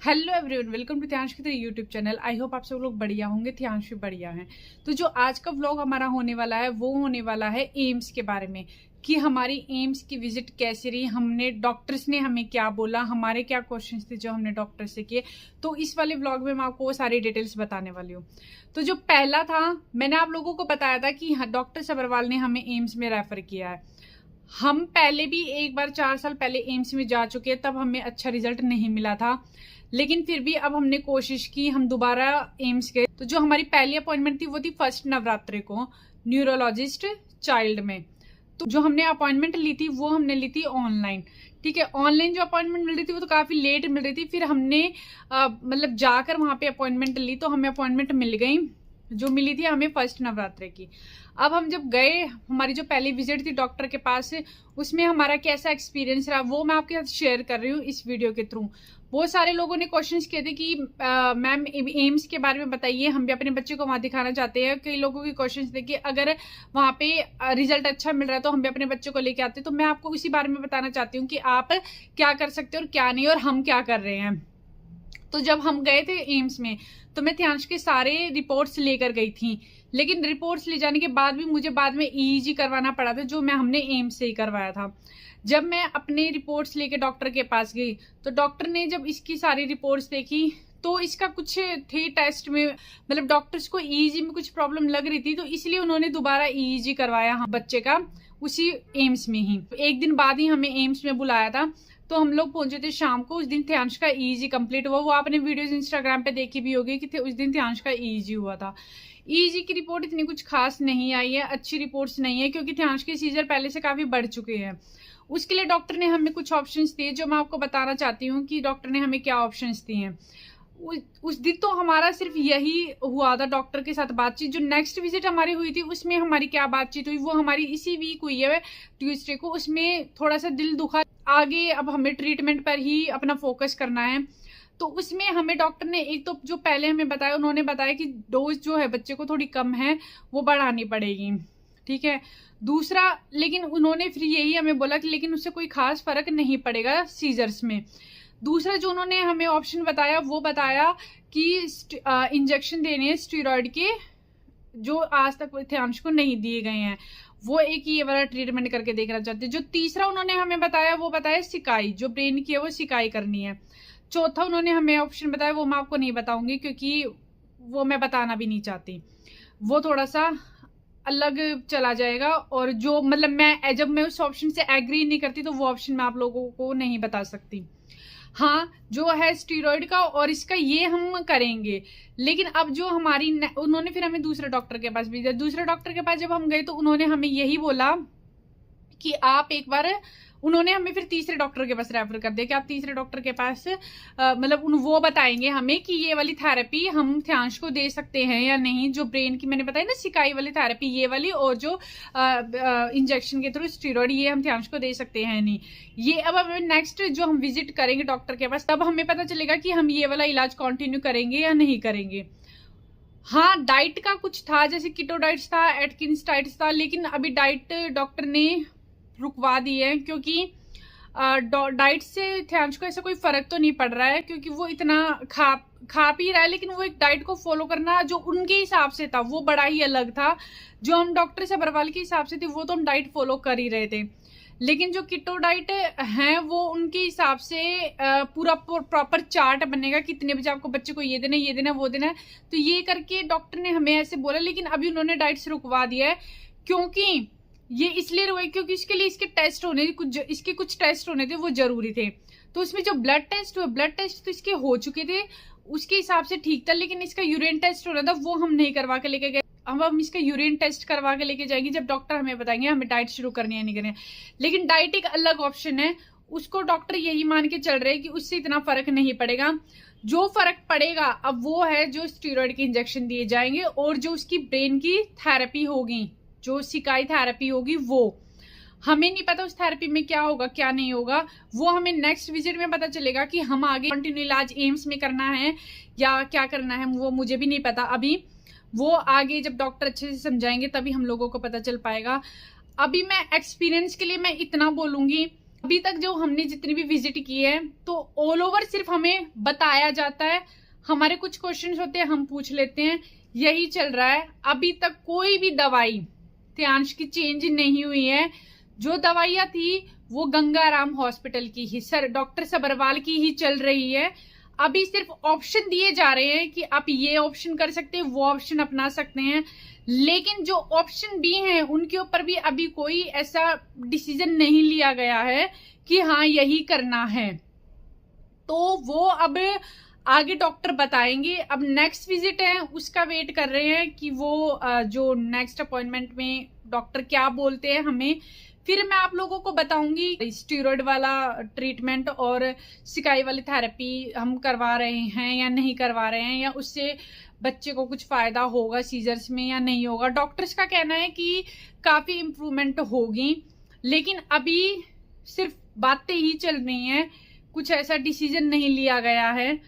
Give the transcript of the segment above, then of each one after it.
Hello everyone, welcome to ध्यांश की YouTube channel. I hope आप सब लोग बढ़िया होंगे। ध्यांश भी बढ़िया है। तो जो आज का व्लॉग हमारा होने वाला है वो होने वाला है एम्स के बारे में कि हमारी एम्स की विजिट कैसी रही, हमने डॉक्टर्स ने हमें क्या बोला, हमारे क्या क्वेश्चंस थे जो हमने डॉक्टर से किए। तो इस वाले व्लॉग में मैं आपको वो सारी डिटेल्स बताने वाली हूँ। तो जो पहला था, मैंने आप लोगों को बताया था कि डॉक्टर सब्रवाल ने हमें एम्स में रेफर किया है। हम पहले भी एक बार 4 साल पहले एम्स में जा चुके हैं, तब हमें अच्छा रिजल्ट नहीं मिला था। लेकिन फिर भी अब हमने कोशिश की, हम दोबारा एम्स गए। तो जो हमारी पहली अपॉइंटमेंट थी वो थी फर्स्ट नवरात्रि को न्यूरोलॉजिस्ट चाइल्ड में। तो जो हमने अपॉइंटमेंट ली थी वो हमने ली थी ऑनलाइन। ठीक है, ऑनलाइन जो अपॉइंटमेंट मिल रही थी वो तो काफी लेट मिल रही थी। फिर हमने मतलब जाकर वहां पे अपॉइंटमेंट ली तो हमें अपॉइंटमेंट मिल गई, जो मिली थी हमें फर्स्ट नवरात्रि की। अब हम जब गए, हमारी जो पहली विजिट थी डॉक्टर के पास, उसमें हमारा कैसा एक्सपीरियंस रहा वो मैं आपके साथ शेयर कर रही हूँ इस वीडियो के थ्रू। बहुत सारे लोगों ने क्वेश्चंस किए थे कि मैम एम्स के बारे में बताइए, हम भी अपने बच्चे को वहां दिखाना चाहते हैं। कई लोगों के क्वेश्चंस थे कि अगर वहां पे रिजल्ट अच्छा मिल रहा है तो हम भी अपने बच्चे को लेके आते। तो मैं आपको इसी बारे में बताना चाहती हूँ कि आप क्या कर सकते हो और क्या नहीं, और हम क्या कर रहे हैं। तो जब हम गए थे एम्स में तो मैं ध्यांश के सारे रिपोर्ट्स लेकर गई थी, लेकिन रिपोर्ट्स ले जाने के बाद भी मुझे बाद में ईईजी करवाना पड़ा था, जो मैं हमने एम्स से ही करवाया था। जब मैं अपने रिपोर्ट्स लेके डॉक्टर के पास गई तो डॉक्टर ने जब इसकी सारी रिपोर्ट्स देखी तो इसका कुछ थे टेस्ट में, मतलब डॉक्टर्स को ईईजी में कुछ प्रॉब्लम लग रही थी, तो इसलिए उन्होंने दोबारा ईईजी करवाया हम बच्चे का उसी एम्स में ही। एक दिन बाद ही हमें एम्स में बुलाया था। तो हम लोग पहुंचे थे शाम को। उस दिन ध्यांश का ईईजी कंप्लीट हुआ। वो आपने वीडियोस इंस्टाग्राम पे देखी भी होगी कि उस दिन ध्यांश का ईईजी हुआ था। ईईजी की रिपोर्ट इतनी कुछ खास नहीं आई है, अच्छी रिपोर्ट्स नहीं है, क्योंकि ध्यांश के सीजर पहले से काफी बढ़ चुके हैं। उसके लिए डॉक्टर ने हमें कुछ ऑप्शंस दिए, जो मैं आपको बताना चाहती हूँ कि डॉक्टर ने हमें क्या ऑप्शंस दिए हैं। उस दिन तो हमारा सिर्फ यही हुआ था डॉक्टर के साथ बातचीत। जो नेक्स्ट विजिट हमारी हुई थी उसमें हमारी क्या बातचीत हुई, वो हमारी इसी वीक हुई है ट्यूसडे को। उसमें थोड़ा सा दिल दुखा, आगे अब हमें ट्रीटमेंट पर ही अपना फोकस करना है। तो उसमें हमें डॉक्टर ने एक तो जो पहले हमें बताया, उन्होंने बताया कि डोज जो है बच्चे को थोड़ी कम है, वो बढ़ानी पड़ेगी। ठीक है। दूसरा, लेकिन उन्होंने फिर यही हमें बोला कि लेकिन उससे कोई खास फर्क नहीं पड़ेगा सीजर्स में। दूसरा जो उन्होंने हमें ऑप्शन बताया वो बताया कि इंजेक्शन देने हैं स्टेरॉइड के, जो आज तक ध्यांश को नहीं दिए गए हैं। वो एक ये वाला ट्रीटमेंट करके देखना चाहते हैं। जो तीसरा उन्होंने हमें बताया वो बताया सिकाई, जो ब्रेन की है वो सिकाई करनी है। चौथा उन्होंने हमें ऑप्शन बताया, वो मैं आपको नहीं बताऊंगी क्योंकि वो मैं बताना भी नहीं चाहती, वो थोड़ा सा अलग चला जाएगा। और जो मतलब मैं जब मैं उस ऑप्शन से एग्री नहीं करती तो वो ऑप्शन मैं आप लोगों को नहीं बता सकती। हाँ, जो है स्टीरॉइड का और इसका ये हम करेंगे। लेकिन अब जो हमारी उन्होंने फिर हमें दूसरे डॉक्टर के पास भेजा। दूसरे डॉक्टर के पास जब हम गए तो उन्होंने हमें यही बोला कि आप एक बार, उन्होंने हमें फिर तीसरे डॉक्टर के पास रेफर कर दिया कि आप तीसरे डॉक्टर के पास मतलब वो बताएंगे हमें कि ये वाली थेरेपी हम ध्यांश को दे सकते हैं या नहीं। जो ब्रेन की मैंने बताई ना सिकाई वाली थेरेपी, ये वाली, और जो इंजेक्शन के थ्रू स्टेरॉइड, ये हम ध्यांश को दे सकते हैं नहीं। ये अब हमें नेक्स्ट जो हम विजिट करेंगे डॉक्टर के पास तब हमें पता चलेगा कि हम ये वाला इलाज कंटिन्यू करेंगे या नहीं करेंगे। हाँ, डाइट का कुछ था, जैसे कीटो डाइट्स था, एटकिंस डाइट्स था, लेकिन अभी डाइट डॉक्टर ने रुकवा दी है क्योंकि डाइट से ध्यांश को ऐसा कोई फर्क तो नहीं पड़ रहा है, क्योंकि वो इतना खा पी रहा है, लेकिन वो एक डाइट को फॉलो करना जो उनके हिसाब से था वो बड़ा ही अलग था। जो हम डॉक्टर सब्रवाल के हिसाब से थे वो तो हम डाइट फॉलो कर ही रहे थे, लेकिन जो कीटो डाइट है वो उनके हिसाब से पूरा प्रॉपर चार्ट बनेगा, कितने बजे आपको बच्चे को ये देना, ये देना, वो देना है। तो ये करके डॉक्टर ने हमें ऐसे बोला, लेकिन अभी उन्होंने डाइट से रुकवा दिया है। क्योंकि ये इसलिए रुके क्योंकि इसके लिए इसके कुछ टेस्ट होने थे, वो जरूरी थे। तो उसमें जो ब्लड टेस्ट तो इसके हो चुके थे, उसके हिसाब से ठीक था, लेकिन इसका यूरिन टेस्ट होना था, वो हम नहीं करवा के लेके गए। अब हम इसका यूरिन टेस्ट करवा के लेके जाएंगे जब डॉक्टर हमें बताएंगे हमें डाइट शुरू करनी है नहीं करनी है। लेकिन डाइट एक अलग ऑप्शन है, उसको डॉक्टर यही मान के चल रहे हैं कि उससे इतना फर्क नहीं पड़ेगा। जो फर्क पड़ेगा अब वो है जो स्टेरॉइड के इंजेक्शन दिए जाएंगे और जो उसकी ब्रेन की थेरेपी होगी, जो सिकाई थेरेपी होगी, वो हमें नहीं पता उस थेरेपी में क्या होगा क्या नहीं होगा। वो हमें नेक्स्ट विजिट में पता चलेगा कि हम आगे कंटिन्यू इलाज एम्स में करना है या क्या करना है, वो मुझे भी नहीं पता अभी। वो आगे जब डॉक्टर अच्छे से समझाएंगे तभी हम लोगों को पता चल पाएगा। अभी मैं एक्सपीरियंस के लिए मैं इतना बोलूंगी अभी तक जो हमने जितनी भी विजिट की है तो ऑल ओवर सिर्फ हमें बताया जाता है, हमारे कुछ क्वेश्चंस होते हैं हम पूछ लेते हैं, यही चल रहा है। अभी तक कोई भी दवाई ध्यांश की चेंज नहीं हुई है। जो दवाइयां थी वो गंगाराम हॉस्पिटल की ही, सर डॉक्टर सबरवाल की ही चल रही है। अभी सिर्फ ऑप्शन दिए जा रहे हैं कि आप ये ऑप्शन कर सकते हैं, वो ऑप्शन अपना सकते हैं, लेकिन जो ऑप्शन भी हैं उनके ऊपर भी अभी कोई ऐसा डिसीजन नहीं लिया गया है कि हाँ यही करना है। तो वो अब आगे डॉक्टर बताएंगे। अब नेक्स्ट विजिट है उसका वेट कर रहे हैं कि वो जो नेक्स्ट अपॉइंटमेंट में डॉक्टर क्या बोलते हैं हमें, फिर मैं आप लोगों को बताऊंगी स्टीरॉयड वाला ट्रीटमेंट और सिकाई वाली थेरेपी हम करवा रहे हैं या नहीं करवा रहे हैं, या उससे बच्चे को कुछ फायदा होगा सीजर्स में या नहीं होगा। डॉक्टर्स का कहना है कि काफी इम्प्रूवमेंट होगी, लेकिन अभी सिर्फ बातें ही चल रही हैं, कुछ ऐसा डिसीजन नहीं लिया गया है।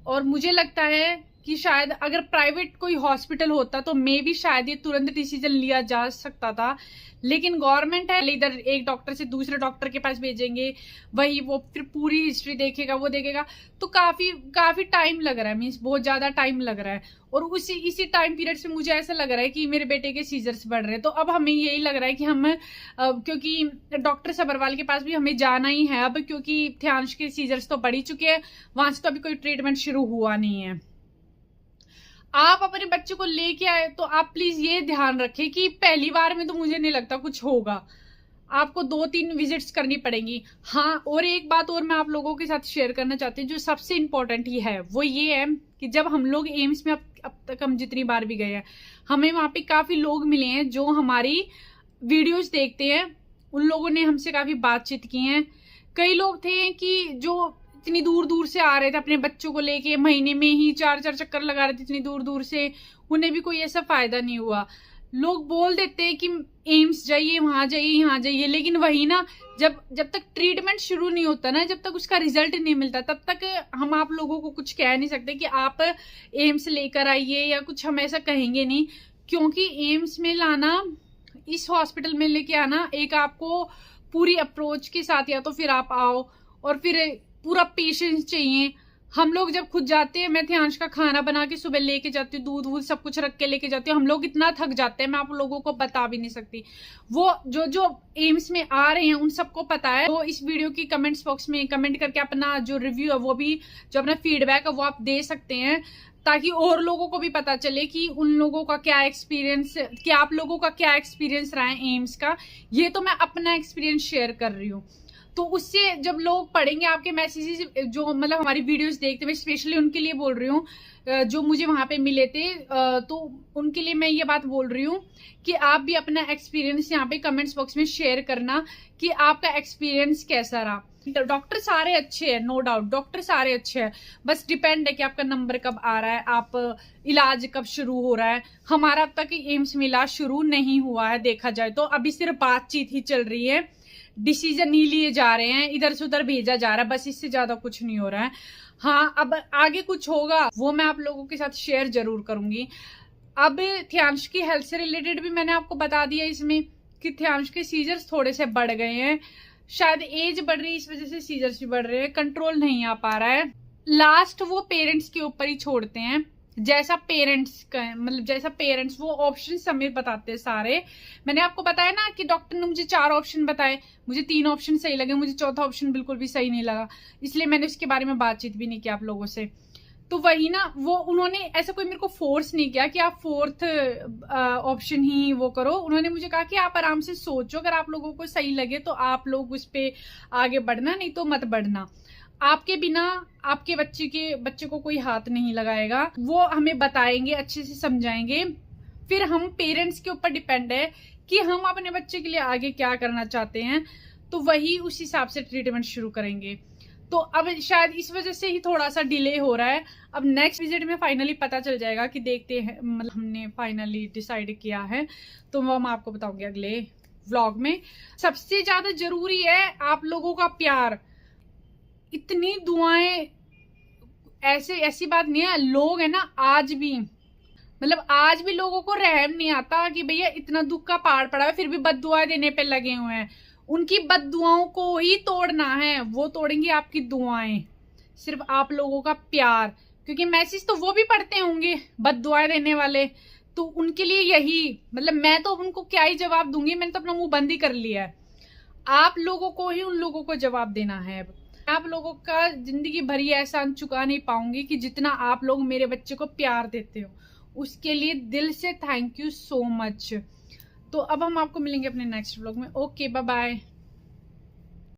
और मुझे लगता है कि शायद अगर प्राइवेट कोई हॉस्पिटल होता तो मे भी शायद ये तुरंत डिसीजन लिया जा सकता था, लेकिन गवर्नमेंट है, इधर एक डॉक्टर से दूसरे डॉक्टर के पास भेजेंगे, वही वो फिर पूरी हिस्ट्री देखेगा, वो देखेगा, तो काफी टाइम लग रहा है, मीन्स बहुत ज्यादा टाइम लग रहा है। और इसी टाइम पीरियड से मुझे ऐसा लग रहा है कि मेरे बेटे के सीजर्स बढ़ रहे हैं। तो अब हमें यही लग रहा है कि हम क्योंकि डॉक्टर सबरवाल के पास भी हमें जाना ही है अब, क्योंकि ध्यांश के सीजर्स तो बढ़ ही चुके हैं, वहां से तो अभी कोई ट्रीटमेंट शुरू हुआ नहीं है। आप अपने बच्चे को लेके आए तो आप प्लीज ये ध्यान रखें कि पहली बार में तो मुझे नहीं लगता कुछ होगा, आपको 2-3 विजिट्स करनी पड़ेंगी। हाँ, और एक बात और मैं आप लोगों के साथ शेयर करना चाहती हूँ जो सबसे इम्पोर्टेंट ही है, वो ये है कि जब हम लोग एम्स में अब तक हम जितनी बार भी गए हैं, हमें वहां पे काफी लोग मिले हैं जो हमारी वीडियोज देखते हैं, उन लोगों ने हमसे काफी बातचीत की है। कई लोग थे कि जो इतनी दूर दूर से आ रहे थे अपने बच्चों को लेके, महीने में ही 4-4 चक्कर लगा रहे थे इतनी दूर दूर से, उन्हें भी कोई ऐसा फायदा नहीं हुआ। लोग बोल देते हैं कि एम्स जाइए, वहां जाइए, यहाँ जाइए, लेकिन वही ना, जब तक ट्रीटमेंट शुरू नहीं होता ना, जब तक उसका रिजल्ट नहीं मिलता, तब तक हम आप लोगों को कुछ कह नहीं सकते कि आप एम्स लेकर आइए या कुछ, हम ऐसा कहेंगे नहीं। क्योंकि एम्स में लाना, इस हॉस्पिटल में लेके आना, एक आपको पूरी अप्रोच के साथ, या तो फिर आप आओ और फिर पूरा पेशेंस चाहिए। हम लोग जब खुद जाते हैं, मैं ध्यांश का खाना बना के सुबह लेके जाती हूँ, दूध वूध सब कुछ रख के लेके जाती हूँ, हम लोग इतना थक जाते हैं, मैं आप लोगों को बता भी नहीं सकती। वो जो एम्स में आ रहे हैं उन सबको पता है। तो इस वीडियो की कमेंट्स बॉक्स में कमेंट करके अपना जो रिव्यू है, वो भी जो अपना फीडबैक है वो आप दे सकते हैं, ताकि और लोगों को भी पता चले कि उन लोगों का क्या एक्सपीरियंस, कि आप लोगों का क्या एक्सपीरियंस रहा है एम्स का। ये तो मैं अपना एक्सपीरियंस शेयर कर रही हूँ, तो उससे जब लोग पढ़ेंगे आपके मैसेजेस, जो मतलब हमारी वीडियोस देखते हुए, स्पेशली उनके लिए बोल रही हूँ जो मुझे वहां पे मिले थे, तो उनके लिए मैं ये बात बोल रही हूँ कि आप भी अपना एक्सपीरियंस यहाँ पे कमेंट्स बॉक्स में शेयर करना कि आपका एक्सपीरियंस कैसा रहा। डॉक्टर सारे अच्छे हैं, नो डाउट डॉक्टर सारे अच्छे हैं, बस डिपेंड है कि आपका नंबर कब आ रहा है, आप इलाज कब शुरू हो रहा है। हमारा अब तक एम्स में इलाज शुरू नहीं हुआ है, देखा जाए तो अभी सिर्फ बातचीत ही चल रही है, डिसीजन नहीं लिए जा रहे हैं, इधर से उधर भेजा जा रहा है, बस इससे ज्यादा कुछ नहीं हो रहा है। हाँ, अब आगे कुछ होगा वो मैं आप लोगों के साथ शेयर जरूर करूंगी। अब ध्यांश की हेल्थ से रिलेटेड भी मैंने आपको बता दिया इसमें कि ध्यांश के सीजर्स थोड़े से बढ़ गए हैं, शायद एज बढ़ रही है इस वजह से सीजर्स भी बढ़ रहे हैं, कंट्रोल नहीं आ पा रहा है। लास्ट वो पेरेंट्स के ऊपर ही छोड़ते हैं, जैसा पेरेंट्स का मतलब जैसा पेरेंट्स वो ऑप्शन हमें बताते हैं सारे। मैंने आपको बताया ना कि डॉक्टर ने मुझे 4 ऑप्शन बताए, मुझे 3 ऑप्शन सही लगे, मुझे चौथा ऑप्शन बिल्कुल भी सही नहीं लगा, इसलिए मैंने उसके बारे में बातचीत भी नहीं की आप लोगों से। तो वही ना, वो उन्होंने ऐसा कोई मेरे को फोर्स नहीं किया कि आप 4th ऑप्शन ही वो करो। उन्होंने मुझे कहा कि आप आराम से सोचो, अगर आप लोगों को सही लगे तो आप लोग उस पर आगे बढ़ना, नहीं तो मत बढ़ना। आपके बिना आपके बच्चे को कोई हाथ नहीं लगाएगा, वो हमें बताएंगे, अच्छे से समझाएंगे, फिर हम पेरेंट्स के ऊपर डिपेंड है कि हम अपने बच्चे के लिए आगे क्या करना चाहते हैं, तो वही उस हिसाब से ट्रीटमेंट शुरू करेंगे। तो अब शायद इस वजह से ही थोड़ा सा डिले हो रहा है। अब नेक्स्ट विजिट में फाइनली पता चल जाएगा कि देखते हैं, मतलब हमने फाइनली डिसाइड किया है, तो वो मैं आपको बताऊंगी अगले व्लॉग में। सबसे ज्यादा जरूरी है आप लोगों का प्यार, इतनी दुआएं, ऐसी बात नहीं है, लोग है ना आज भी, मतलब आज भी लोगों को रहम नहीं आता कि भैया इतना दुख का पहाड़ पड़ा है फिर भी बद्दुआ देने पे लगे हुए हैं। उनकी बद्दुआओं को ही तोड़ना है, वो तोड़ेंगी आपकी दुआएं, सिर्फ आप लोगों का प्यार। क्योंकि मैसेज तो वो भी पढ़ते होंगे बद्दुआएं देने वाले, तो उनके लिए यही, मतलब मैं तो उनको क्या ही जवाब दूंगी, मैंने तो अपना मुंह बंद ही कर लिया है। आप लोगों को ही उन लोगों को जवाब देना है। अब आप लोगों का जिंदगी भर ये एहसान चुका नहीं पाऊंगी कि जितना आप लोग मेरे बच्चे को प्यार देते हो, उसके लिए दिल से थैंक यू सो मच। तो अब हम आपको मिलेंगे अपने नेक्स्ट व्लॉग में। Okay, bye bye.